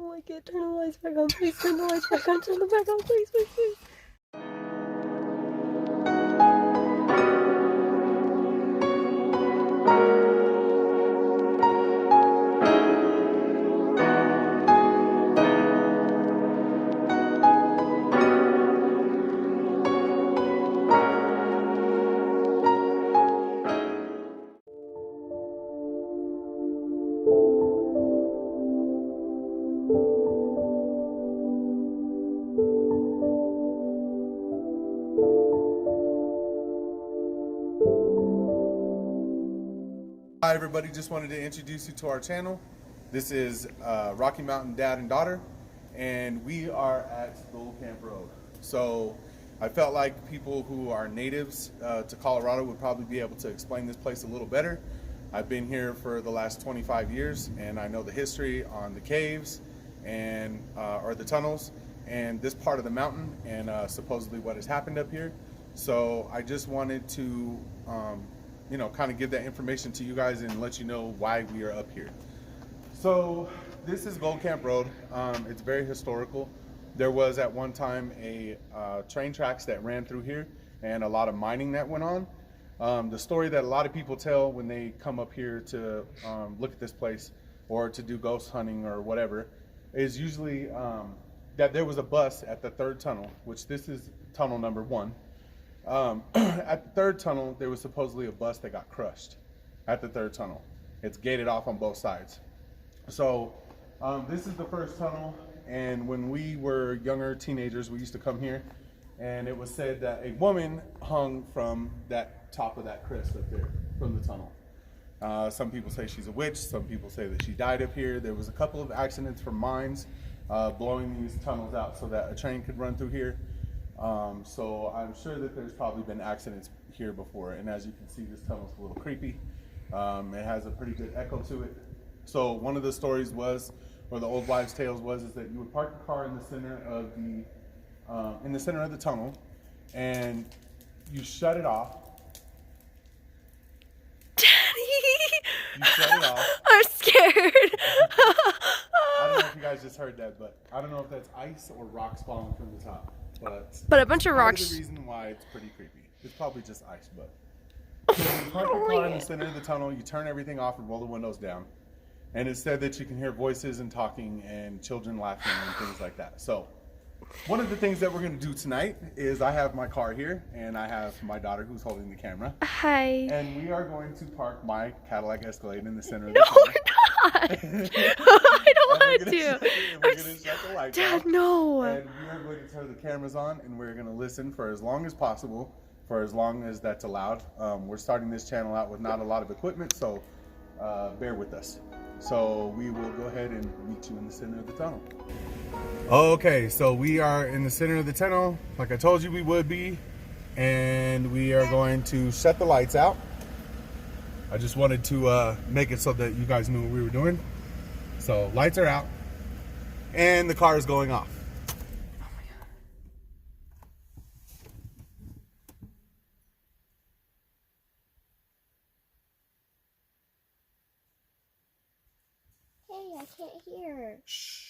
don't like it. Turn the lights back on, please. Turn the lights back on. Turn them back on, please, please, please. Hi everybody, just wanted to introduce you to our channel. This is Rocky Mountain Dad and Daughter, and we are at Gold Camp Road. So I felt like people who are natives to Colorado would probably be able to explain this place a little better. I've been here for the last 25 years and I know the history on the caves and or the tunnels and this part of the mountain and supposedly what has happened up here. So I just wanted to you know, kind of give that information to you guys and let you know why we are up here. So this is Gold Camp Road. It's very historical. There was at one time a train tracks that ran through here and a lot of mining that went on. The story that a lot of people tell when they come up here to look at this place or to do ghost hunting or whatever is usually that there was a bus at the third tunnel, which this is tunnel number 1. At the third tunnel, there was supposedly a bus that got crushed at the third tunnel. It's gated off on both sides. So this is the first tunnel, and when we were younger teenagers, we used to come here, and it was said that a woman hung from that top of that crest up there from the tunnel. Some people say she's a witch. Some people say that she died up here. There was a couple of accidents from mines blowing these tunnels out so that a train could run through here. So I'm sure that there's probably been accidents here before, and as you can see, this tunnel's a little creepy. It has a pretty good echo to it. So one of the stories was, or the old wives' tales was, is that you would park the car in the center of the tunnel, and you shut it off. Daddy! You shut it off. I'm scared. I don't know if you guys just heard that, but I don't know if that's ice or rocks falling from the top. But a bunch of rocks. The reason why it's pretty creepy. It's probably just ice, but so you park your car in the center of the tunnel, you turn everything off and roll the windows down. And it's said that you can hear voices and talking and children laughing and things like that. So one of the things that we're going to do tonight is I have my car here and I have my daughter who's holding the camera. Hi. And we are going to park my Cadillac Escalade in the center of No, the tunnel. we're not. I don't want to. We're going to shut the lights Dad, off. no. And we are going to turn the cameras on and we're going to listen for as long as possible, for as long as that's allowed. We're starting this channel out with not a lot of equipment, so bear with us. So we will go ahead and meet you in the center of the tunnel. Okay, so we are in the center of the tunnel, like I told you we would be, and we are going to shut the lights out. I just wanted to make it so that you guys knew what we were doing. So lights are out, and the car is going off. Hey, I can't hear. Shh.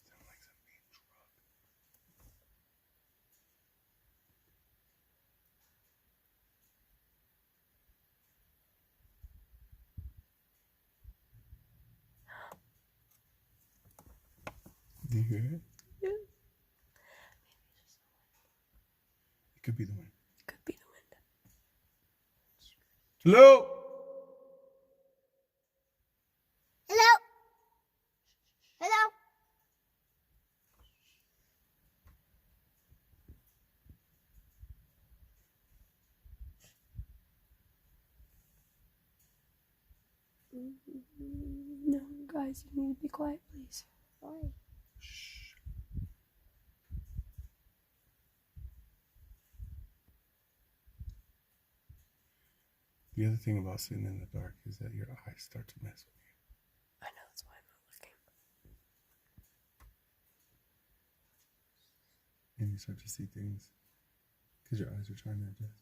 Sound like some mean truck. Do you hear it? Yeah. It could be the wind. Could be the wind. Hello? Hello? Hello? No, guys, you need to be quiet, please. Why? Shh. The other thing about sitting in the dark is that your eyes start to mess with you. I know, that's why I'm not looking. And you start to see things because your eyes are trying to adjust.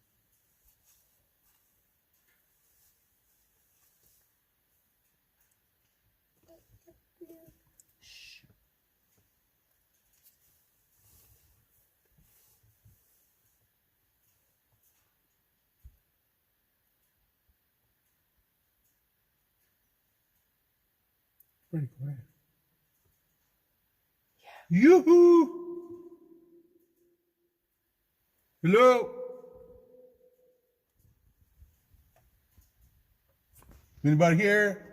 Pretty quiet. Yeah. Yoo-hoo! Hello? Anybody here?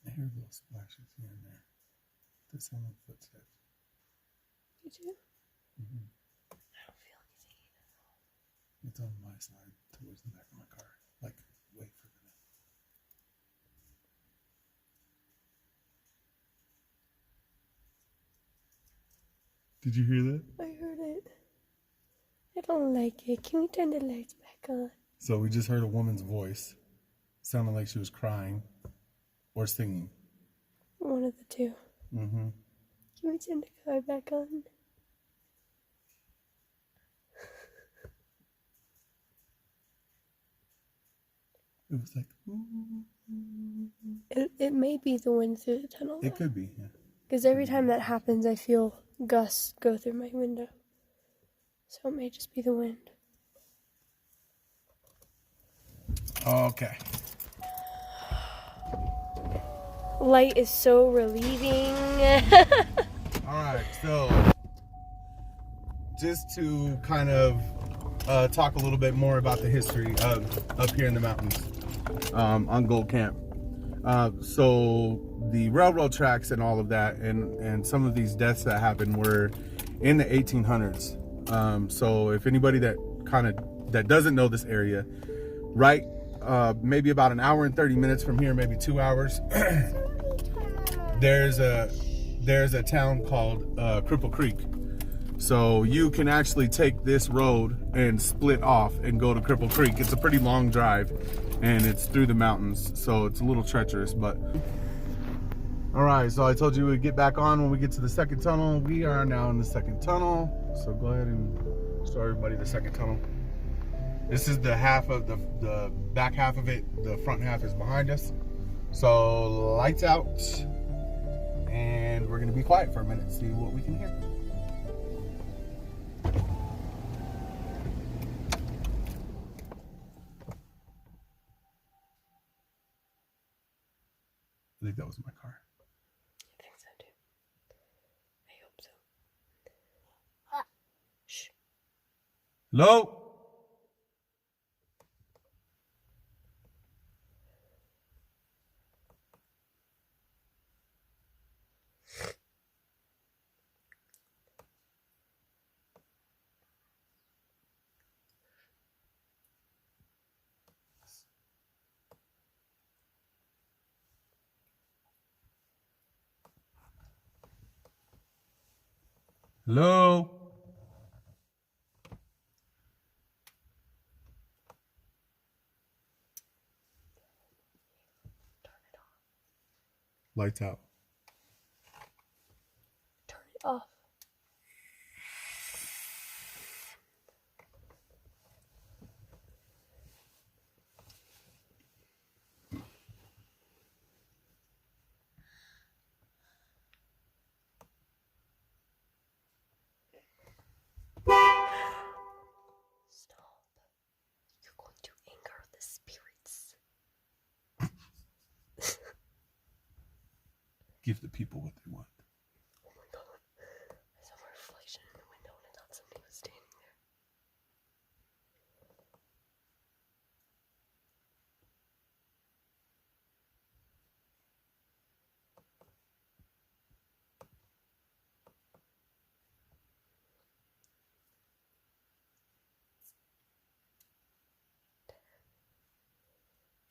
I hear little splashes here and there. The sound of footsteps. Did you? Mm-hmm. I don't feel anything either. It's on my side, towards the back of my car. Like, way further down. Did you hear that? I heard it. I don't like it. Can we turn the lights back on? So we just heard a woman's voice. Sounded like she was crying or singing. One of the two. Mm-hmm. Can we turn the car back on? It was like, It may be the wind through the tunnel. it could be, yeah. Because every time that happens, I feel gusts go through my window. So it may just be the wind. Okay. Light is so relieving. All right, so just to kind of talk a little bit more about the history of up here in the mountains on Gold Camp. So the railroad tracks and all of that, and some of these deaths that happened were in the 1800s. So if anybody that doesn't know this area, right, maybe about an hour and 30 minutes from here, maybe 2 hours, there's a town called Cripple Creek. So you can actually take this road and split off and go to Cripple Creek. It's a pretty long drive and it's through the mountains, so it's a little treacherous, but all right, so I told you we'd get back on when we get to the second tunnel. We are now in the second tunnel, so go ahead and show everybody the second tunnel. This is the half of the back half of it. The front half is behind us. So lights out, and we're gonna be quiet for a minute, see what we can hear. I think that was my car. I think so too. I hope so. Shh. Hello? Hello? Turn it off. Lights out. Turn it off. Stop. You're going to anger the spirits. Give the people what they want. Oh my god. I saw a reflection in the window and I thought somebody was standing there.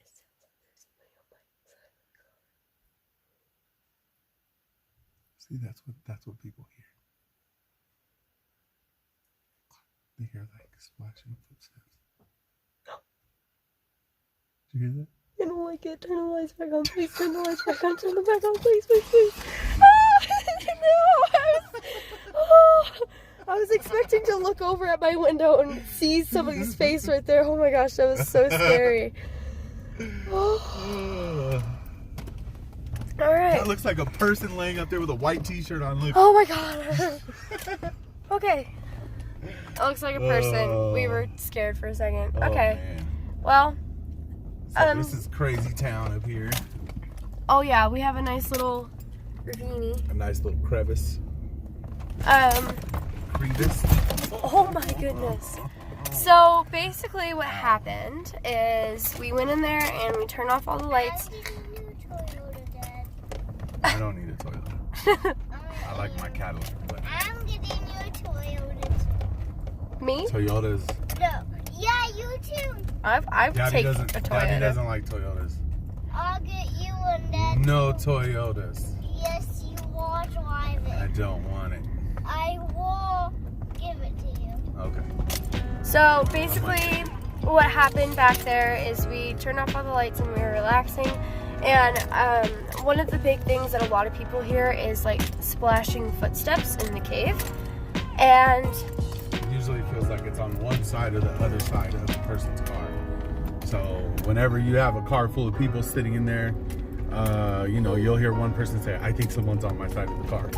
It sounds like there's somebody on my side of the car. See, that's what people hear. They hear like splashing footsteps. Did you hear that? I don't like it. Turn the lights back on, please. Turn the lights back on. Turn them back on, please, please, please. I was expecting to look over at my window and see somebody's face right there. Oh my gosh, that was so scary. All right. That looks like a person laying up there with a white t-shirt on. Look. Oh my god. Okay. It looks like a person. We were scared for a second. Okay. Man. Well. So this is crazy town up here. Oh yeah, we have a nice little ravine. A nice little crevice. Crevice. Oh my goodness. So basically what happened is we went in there and we turned off all the lights. I don't need a Toyota. I like my Cadillac. But I'm getting you a Toyota. Me? Toyotas. No. Yeah, you too. I've taken a Toyota. Daddy doesn't like Toyotas. I'll get you one that. No Toyotas. Yes, you will drive I it. don't want it. I will give it to you. Okay. So basically what happened back there is we turned off all the lights and we were relaxing. And one of the big things that a lot of people hear is like splashing footsteps in the cave. And Usually it feels like it's on one side or the other side of the person's car. So whenever you have a car full of people sitting in there, you'll hear one person say, I think someone's on my side of the car.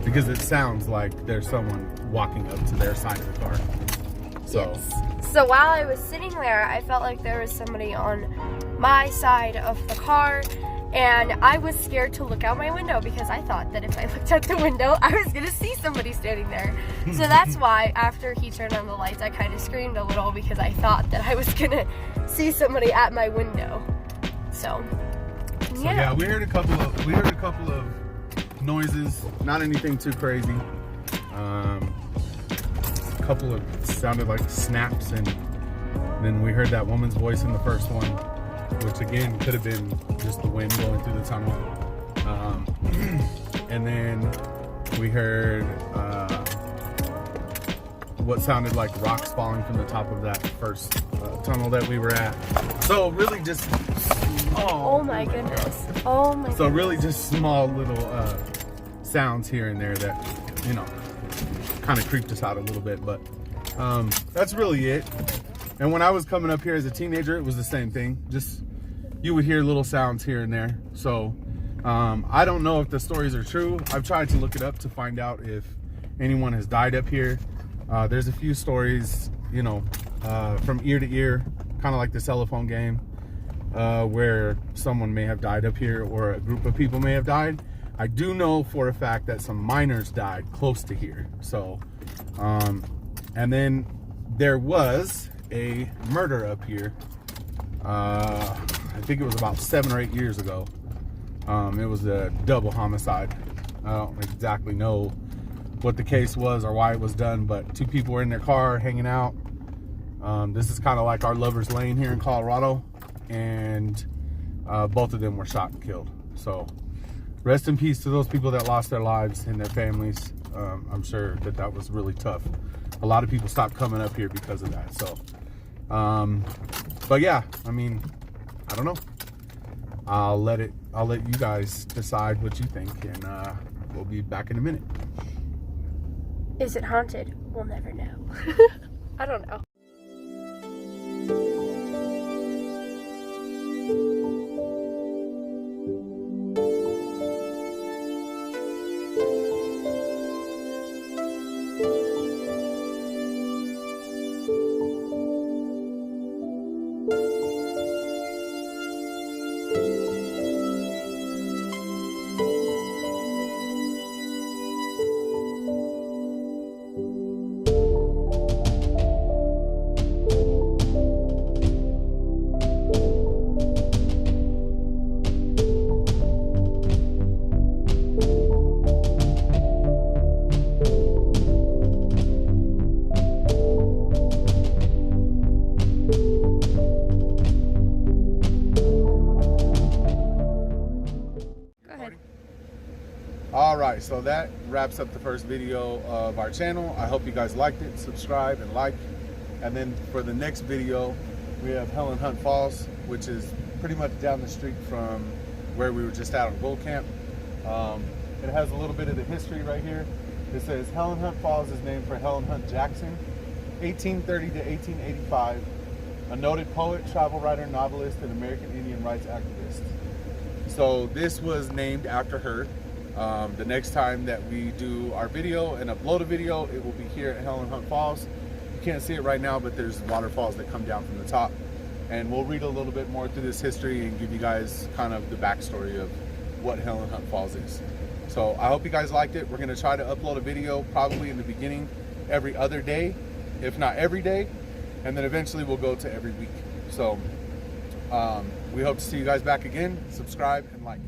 Because it sounds like there's someone walking up to their side of the car. So, yes. So while I was sitting there, I felt like there was somebody on my side of the car. And I was scared to look out my window because I thought that if I looked out the window, I was going to see somebody standing there. So that's why after he turned on the lights, I kind of screamed a little because I thought that I was going to see somebody at my window. So yeah, we heard a couple of noises, not anything too crazy. A couple of sounded like snaps, and then we heard that woman's voice in the first one, which again could have been just the wind going through the tunnel. And then we heard what sounded like rocks falling from the top of that first tunnel that we were at. So really just oh my goodness. Oh my goodness. So really just small little sounds here and there that, kind of creeped us out a little bit, but that's really it. And when I was coming up here as a teenager, it was the same thing. Just, you would hear little sounds here and there. So I don't know if the stories are true. I've tried to look it up to find out if anyone has died up here. There's a few stories, from ear to ear, kind of like the telephone game, where someone may have died up here or a group of people may have died. I do know for a fact that some miners died close to here. So, and then there was a murder up here. I think it was about 7 or 8 years ago. It was a double homicide. I don't exactly know what the case was or why it was done, but 2 people were in their car hanging out. This is kind of like our Lover's Lane here in Colorado, and both of them were shot and killed. So rest in peace to those people that lost their lives and their families. I'm sure that was really tough. A lot of people stopped coming up here because of that. So, but yeah, I mean, I don't know. I'll let you guys decide what you think, and we'll be back in a minute. Is it haunted? We'll never know. I don't know. All right, so that wraps up the first video of our channel. I hope you guys liked it. Subscribe and like. And then for the next video, we have Helen Hunt Falls, which is pretty much down the street from where we were just out on Gold Camp. It has a little bit of the history right here. It says Helen Hunt Falls is named for Helen Hunt Jackson, 1830 to 1885, a noted poet, travel writer, novelist, and American Indian rights activist. So this was named after her. The next time that we do our video and upload a video, it will be here at Helen Hunt Falls. You can't see it right now, but there's waterfalls that come down from the top. And we'll read a little bit more through this history and give you guys kind of the backstory of what Helen Hunt Falls is. So I hope you guys liked it. We're going to try to upload a video probably in the beginning every other day, if not every day. And then eventually we'll go to every week. So we hope to see you guys back again. Subscribe and like.